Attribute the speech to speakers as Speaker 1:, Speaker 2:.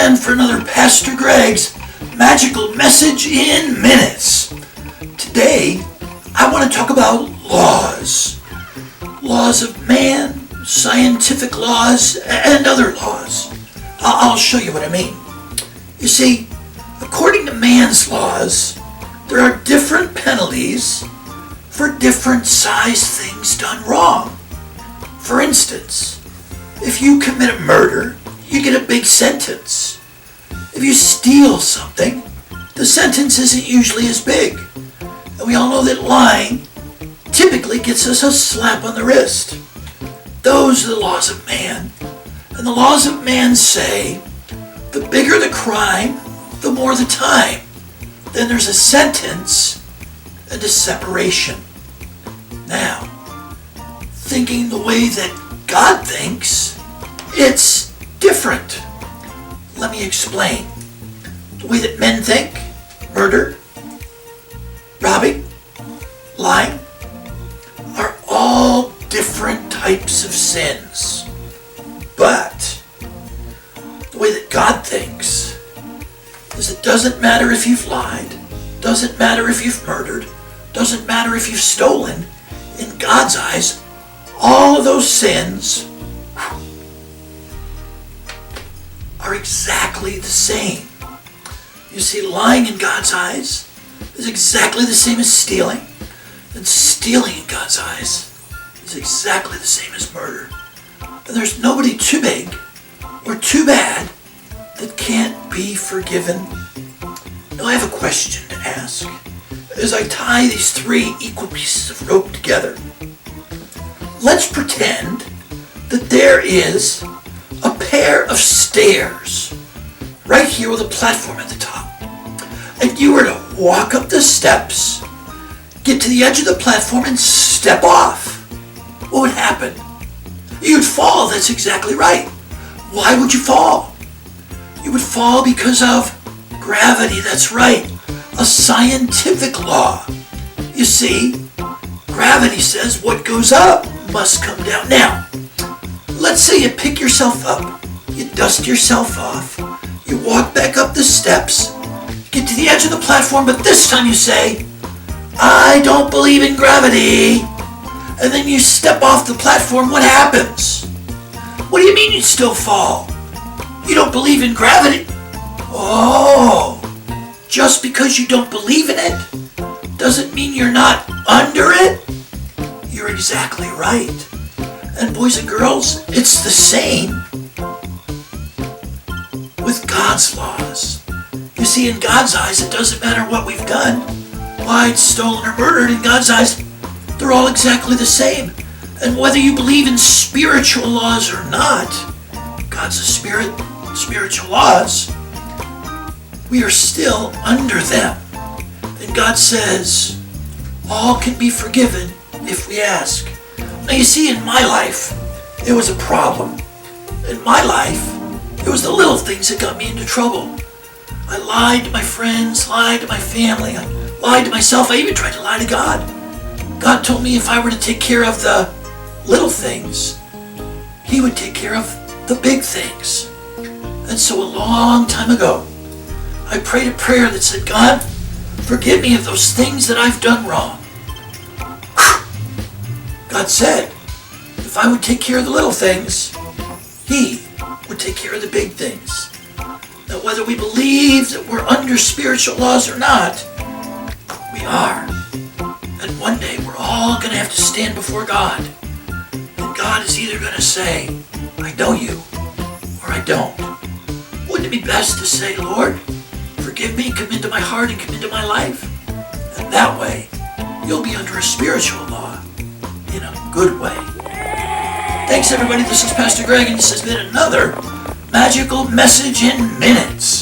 Speaker 1: again for another Pastor Greg's Magical Message in Minutes. Today, I want to talk about laws. Laws of man, scientific laws, and other laws. I'll show you what I mean. You see, according to man's laws, there are different penalties for different size things done wrong. For instance, if you commit a murder, you get a big sentence. If you steal something, the sentence isn't usually as big. And we all know that lying typically gets us a slap on the wrist. Those are the laws of man. And the laws of man say, the bigger the crime, the more the time. Then there's a sentence and a separation. Now, thinking the way that God thinks, it's different. Let me explain. The way that men think, murder, robbing, lying, are all different types of sins. But the way that God thinks is it doesn't matter if you've lied, doesn't matter if you've murdered, doesn't matter if you've stolen. In God's eyes, all of those sins are exactly the same. You see, lying in God's eyes is exactly the same as stealing, and stealing in God's eyes is exactly the same as murder. And there's nobody too big or too bad that can't be forgiven. Now I have a question to ask as I tie these three equal pieces of rope together. Let's pretend that there is a pair of stairs right here with a platform at the top. And you were to walk up the steps, get to the edge of the platform and step off. What would happen? You'd fall, that's exactly right. Why would you fall? You would fall because of gravity, that's right. A scientific law. You see, gravity says what goes up must come down. Now, let's say you pick yourself up, you dust yourself off, you walk back up the steps, get to the edge of the platform, but this time you say, I don't believe in gravity. And then you step off the platform, what happens? What do you mean you'd still fall? You don't believe in gravity? Oh, just because you don't believe in it doesn't mean you're not under it? You're exactly right. And boys and girls, it's the same with God's laws. You see, in God's eyes, it doesn't matter what we've done, lied, stolen, or murdered. In God's eyes, they're all exactly the same. And whether you believe in spiritual laws or not, God's a spirit, spiritual laws, we are still under them. And God says, all can be forgiven if we ask. Now you see, in my life, it was a problem. In my life, it was the little things that got me into trouble. I lied to my friends, lied to my family, I lied to myself, I even tried to lie to God. God told me if I were to take care of the little things, He would take care of the big things. And so a long time ago, I prayed a prayer that said, God, forgive me of those things that I've done wrong. God said, if I would take care of the little things, He would take care of the big things. Now, whether we believe that we're under spiritual laws or not, we are. And one day we're all going to have to stand before God. And God is either going to say, I know you, or I don't. Wouldn't it be best to say, Lord, forgive me, come into my heart and come into my life? And that way, you'll be under a spiritual law in a good way. Thanks everybody, this is Pastor Greg, and this has been another Magical Message in Minutes.